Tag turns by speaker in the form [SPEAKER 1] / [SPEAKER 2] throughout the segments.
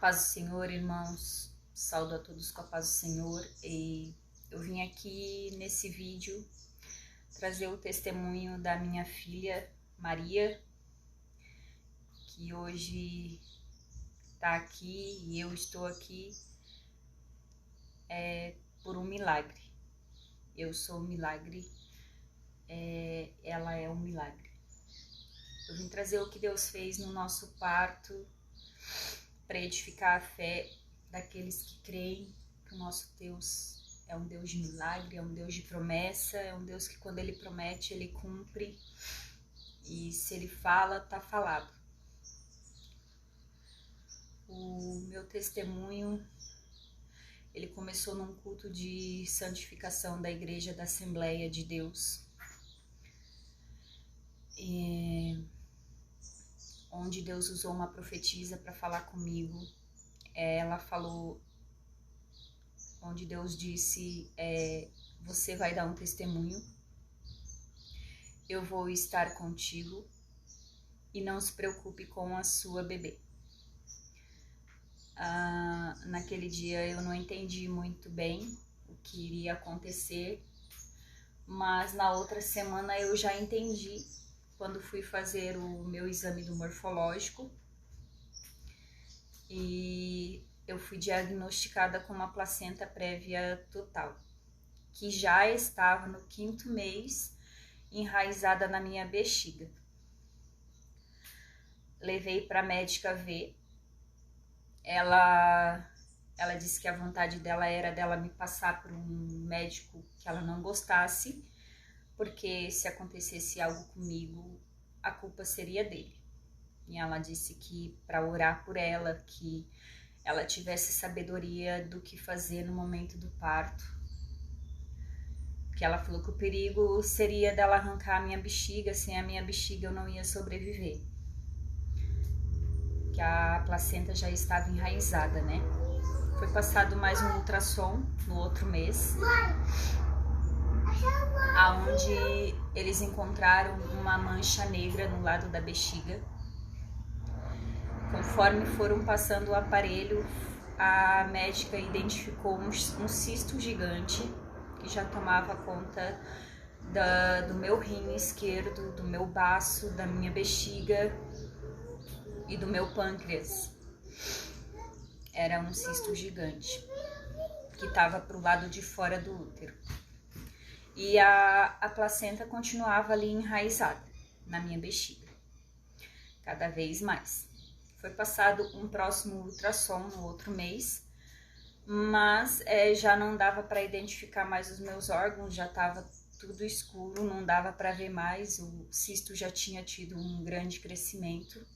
[SPEAKER 1] paz do Senhor, irmãos. Saúdo a todos com a paz do Senhor. E eu vim aqui nesse vídeo trazer o testemunho da minha filha Maria, que hoje está aqui e eu estou aqui por um milagre. Eu sou um milagre, ela é um milagre. Eu vim trazer o que Deus fez no nosso parto para edificar a fé daqueles que creem que o nosso Deus é um Deus de milagre, é um Deus de promessa, é um Deus que quando Ele promete, Ele cumpre. E se Ele fala, tá falado. O meu testemunho, ele começou num culto de santificação da Igreja da Assembleia de Deus, onde Deus usou uma profetisa para falar comigo. Ela falou, onde Deus disse, você vai dar um testemunho, eu vou estar contigo e não se preocupe com a sua bebê. Naquele dia eu não entendi muito bem o que iria acontecer, mas na outra semana eu já entendi quando fui fazer o meu exame do morfológico e eu fui diagnosticada com uma placenta prévia total, que já estava no 5º mês enraizada na minha bexiga. Levei para a médica ver. Ela disse que a vontade dela era dela me passar por um médico que ela não gostasse, porque se acontecesse algo comigo, a culpa seria dele. E ela disse que para orar por ela, que ela tivesse sabedoria do que fazer no momento do parto. Que ela falou que o perigo seria dela arrancar a minha bexiga, sem a minha bexiga eu não ia sobreviver. Que a placenta já estava enraizada, né? Foi passado mais um ultrassom no outro mês, aonde eles encontraram uma mancha negra no lado da bexiga. Conforme foram passando o aparelho, a médica identificou um cisto gigante que já tomava conta do meu rim esquerdo, do meu baço, da minha bexiga e do meu pâncreas. Era um cisto gigante que estava para o lado de fora do útero. E a placenta continuava ali enraizada na minha bexiga, cada vez mais. Foi passado um próximo ultrassom no outro mês, mas já não dava para identificar mais os meus órgãos, já estava tudo escuro, não dava para ver mais, o cisto já tinha tido um grande crescimento.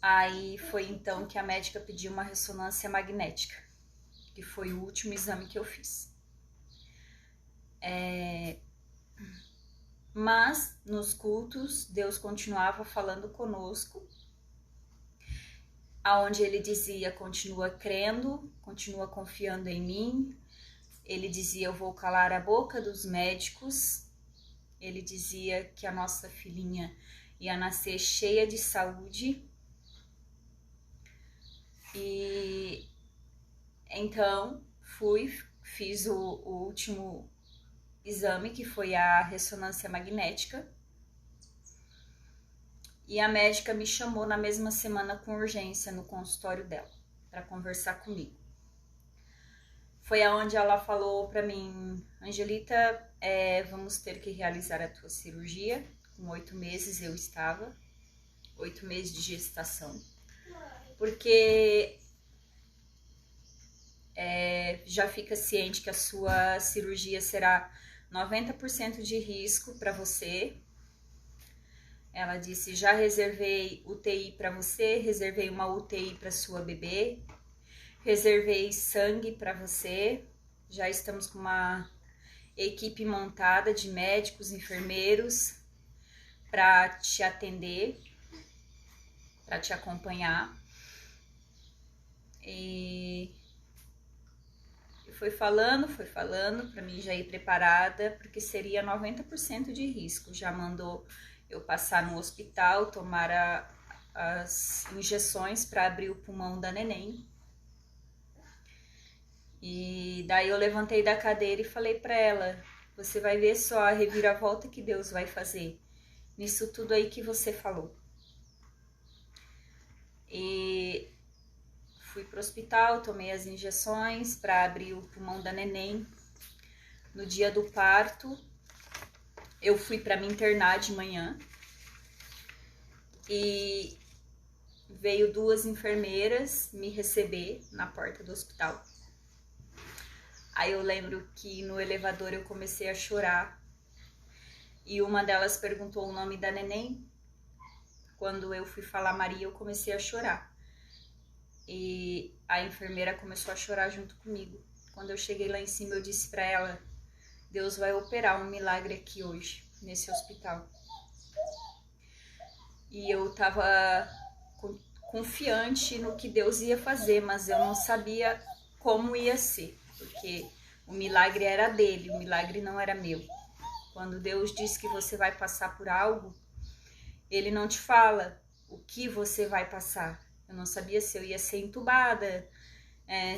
[SPEAKER 1] Aí foi então que a médica pediu uma ressonância magnética, que foi o último exame que eu fiz. Mas nos cultos, Deus continuava falando conosco, aonde Ele dizia, continua crendo, continua confiando em mim. Ele dizia, eu vou calar a boca dos médicos. Ele dizia que a nossa filhinha ia nascer cheia de saúde. E então fiz o último exame, que foi a ressonância magnética, e a médica me chamou na mesma semana com urgência no consultório dela para conversar comigo. Foi aonde ela falou para mim, Angelita, vamos ter que realizar a tua cirurgia. Com 8 meses eu estava, 8 meses de gestação, porque já fica ciente que a sua cirurgia será 90% de risco para você. Ela disse, já reservei UTI para você, reservei uma UTI para sua bebê, reservei sangue para você, já estamos com uma equipe montada de médicos, enfermeiros para te atender, para te acompanhar. E foi falando para mim já ir preparada, porque seria 90% de risco. Já mandou eu passar no hospital, tomar as injeções para abrir o pulmão da neném. E daí eu levantei da cadeira e falei para ela: você vai ver só a reviravolta que Deus vai fazer nisso tudo aí que você falou. E fui pro hospital, tomei as injeções para abrir o pulmão da neném. No dia do parto, eu fui para me internar de manhã e veio 2 enfermeiras me receber na porta do hospital. Aí eu lembro que no elevador eu comecei a chorar e uma delas perguntou o nome da neném. Quando eu fui falar Maria, eu comecei a chorar. E a enfermeira começou a chorar junto comigo. Quando eu cheguei lá em cima, eu disse para ela: Deus vai operar um milagre aqui hoje, nesse hospital. E eu tava confiante no que Deus ia fazer, mas eu não sabia como ia ser, porque o milagre era dele, o milagre não era meu. Quando Deus diz que você vai passar por algo, Ele não te fala o que você vai passar. Eu não sabia se eu ia ser entubada,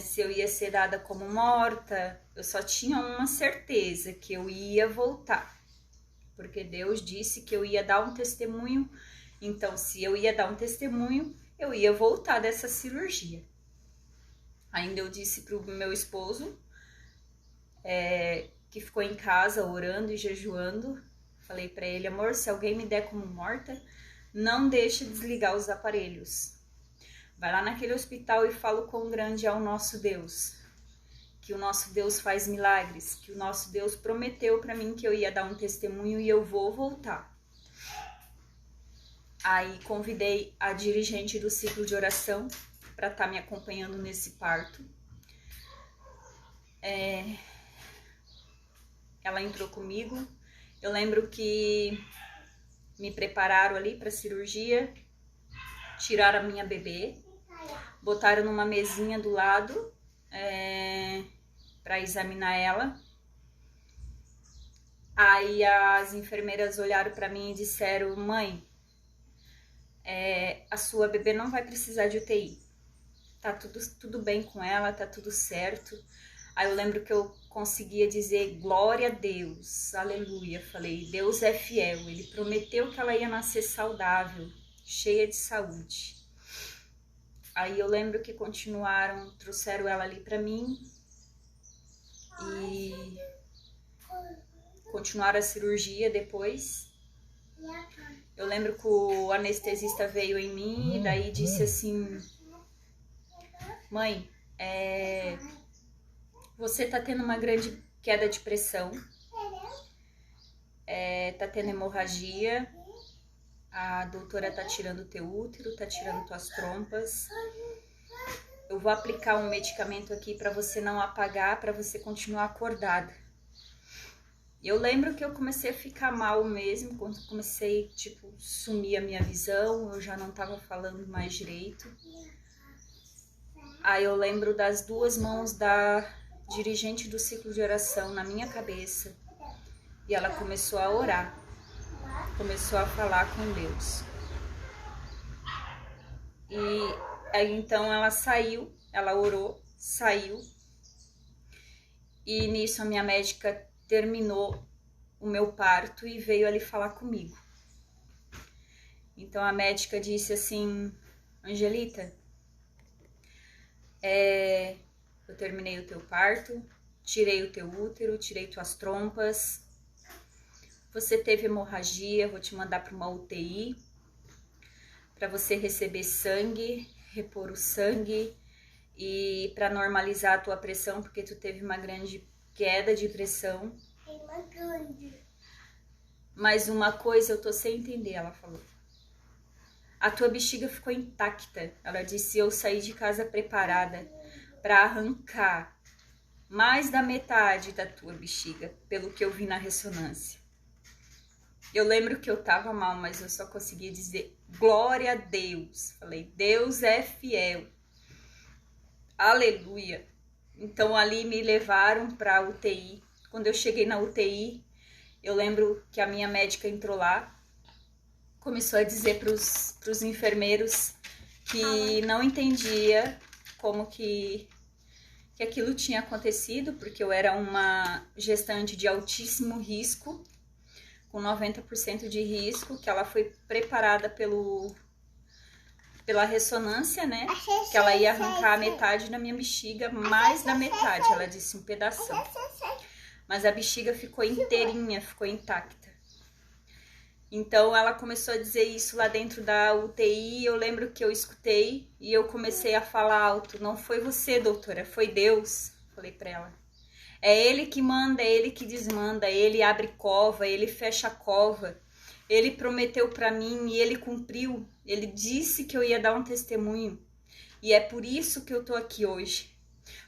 [SPEAKER 1] se eu ia ser dada como morta. Eu só tinha uma certeza, que eu ia voltar, porque Deus disse que eu ia dar um testemunho. Então, se eu ia dar um testemunho, eu ia voltar dessa cirurgia. Ainda eu disse pro meu esposo, que ficou em casa orando e jejuando, falei para ele: amor, se alguém me der como morta, não deixe desligar os aparelhos. Vai lá naquele hospital e fala o quão grande é o nosso Deus, que o nosso Deus faz milagres, que o nosso Deus prometeu para mim que eu ia dar um testemunho e eu vou voltar. Aí convidei a dirigente do ciclo de oração para estar me acompanhando nesse parto. Ela entrou comigo. Eu lembro que me prepararam ali para a cirurgia, tiraram a minha bebê, botaram numa mesinha do lado para examinar ela. Aí as enfermeiras olharam para mim e disseram: mãe, a sua bebê não vai precisar de UTI, tá tudo bem com ela, tá tudo certo. Aí eu lembro que eu conseguia dizer glória a Deus, aleluia. Falei: Deus é fiel, Ele prometeu que ela ia nascer saudável, cheia de saúde. Aí eu lembro que trouxeram ela ali pra mim e continuaram a cirurgia depois. Eu lembro que o anestesista veio em mim e daí disse assim: mãe, você tá tendo uma grande queda de pressão, tá tendo hemorragia, a doutora tá tirando teu útero, tá tirando tuas trompas. Eu vou aplicar um medicamento aqui para você não apagar, para você continuar acordada. Eu lembro que eu comecei a ficar mal mesmo, quando comecei, sumir a minha visão, eu já não tava falando mais direito. Aí eu lembro das 2 mãos da dirigente do ciclo de oração na minha cabeça, e ela começou a orar, começou a falar com Deus. E aí então ela saiu, ela orou, saiu, e nisso a minha médica terminou o meu parto e veio ali falar comigo. Então a médica disse assim: Angelita, eu terminei o teu parto, tirei o teu útero, tirei tuas trompas, você teve hemorragia, vou te mandar para uma UTI para você receber sangue, repor o sangue e para normalizar a tua pressão, porque tu teve uma grande queda de pressão. Mas uma coisa eu tô sem entender, ela falou. A tua bexiga ficou intacta. Ela disse: eu saí de casa preparada para arrancar mais da metade da tua bexiga, pelo que eu vi na ressonância. Eu lembro que eu tava mal, mas eu só conseguia dizer glória a Deus. Falei: Deus é fiel. Aleluia. Então ali me levaram para a UTI. Quando eu cheguei na UTI, eu lembro que a minha médica entrou lá, começou a dizer para os enfermeiros que não entendia como que aquilo tinha acontecido, porque eu era uma gestante de altíssimo risco, com 90% de risco, que ela foi preparada pela ressonância, né? Que ela ia arrancar a metade da minha bexiga, mais da metade, ela disse um pedação. Mas a bexiga ficou inteirinha, ficou intacta. Então ela começou a dizer isso lá dentro da UTI, eu lembro que eu escutei e eu comecei a falar alto. Não foi você, doutora, foi Deus, falei pra ela. É Ele que manda, é Ele que desmanda, Ele abre cova, Ele fecha cova. Ele prometeu pra mim e Ele cumpriu. Ele disse que eu ia dar um testemunho. E é por isso que eu tô aqui hoje.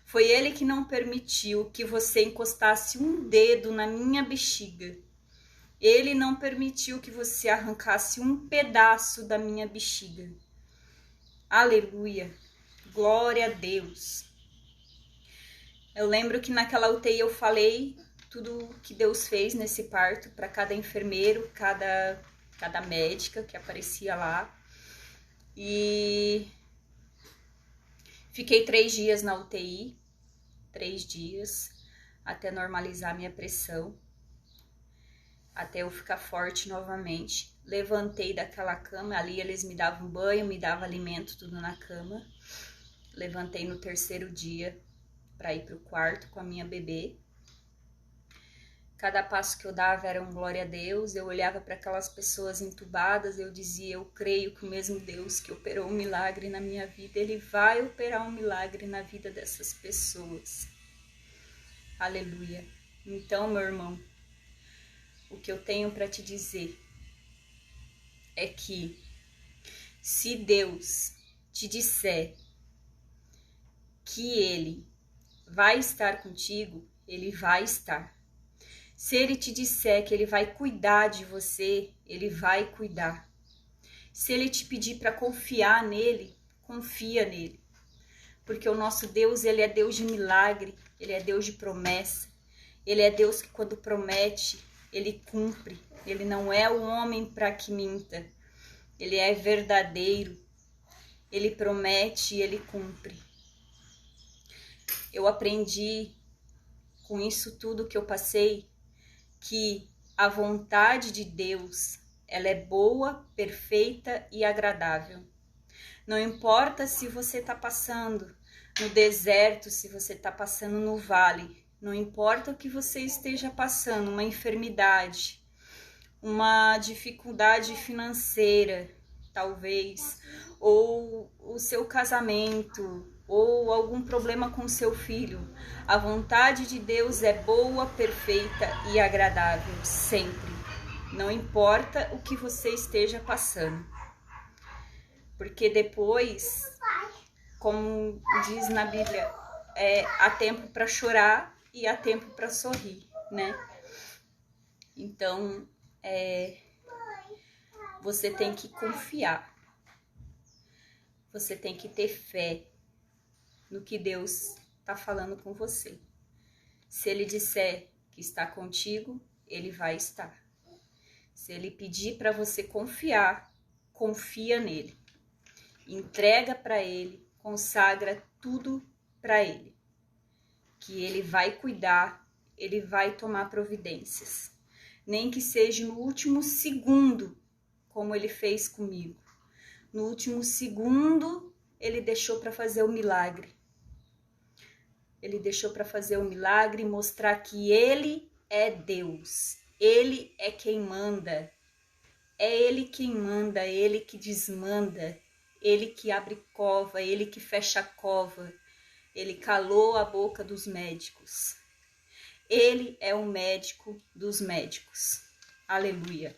[SPEAKER 1] Foi Ele que não permitiu que você encostasse um dedo na minha bexiga. Ele não permitiu que você arrancasse um pedaço da minha bexiga. Aleluia. Glória a Deus. Eu lembro que naquela UTI eu falei tudo que Deus fez nesse parto para cada enfermeiro, cada médica que aparecia lá. E fiquei 3 dias na UTI, 3 dias, até normalizar minha pressão, até eu ficar forte novamente. Levantei daquela cama, ali eles me davam banho, me davam alimento, tudo na cama. Levantei no 3º dia para ir para o quarto com a minha bebê. Cada passo que eu dava era um glória a Deus. Eu olhava para aquelas pessoas entubadas, eu dizia, eu creio que o mesmo Deus que operou um milagre na minha vida, Ele vai operar um milagre na vida dessas pessoas. Aleluia. Então, meu irmão, o que eu tenho para te dizer é que se Deus te disser que Ele vai estar contigo, Ele vai estar. Se Ele te disser que Ele vai cuidar de você, Ele vai cuidar. Se Ele te pedir para confiar nele, confia nele. Porque o nosso Deus, Ele é Deus de milagre, Ele é Deus de promessa. Ele é Deus que quando promete, Ele cumpre. Ele não é o homem para que minta. Ele é verdadeiro. Ele promete e Ele cumpre. Eu aprendi com isso tudo que eu passei, que a vontade de Deus, ela é boa, perfeita e agradável. Não importa se você está passando no deserto, se você está passando no vale, não importa o que você esteja passando, uma enfermidade, uma dificuldade financeira, talvez, ou o seu casamento, ou algum problema com seu filho. A vontade de Deus é boa, perfeita e agradável, sempre. Não importa o que você esteja passando. Porque depois, como diz na Bíblia, há tempo para chorar e há tempo para sorrir, né? Então, você tem que confiar. Você tem que ter fé no que Deus está falando com você. Se Ele disser que está contigo, Ele vai estar. Se Ele pedir para você confiar, confia nele. Entrega para Ele, consagra tudo para Ele. Que Ele vai cuidar, Ele vai tomar providências. Nem que seja no último segundo, como Ele fez comigo. No último segundo, Ele deixou para fazer o milagre. Ele deixou para fazer o milagre e mostrar que Ele é Deus. Ele é quem manda. É Ele quem manda, é Ele que desmanda. Ele que abre cova, Ele que fecha cova. Ele calou a boca dos médicos. Ele é o médico dos médicos. Aleluia.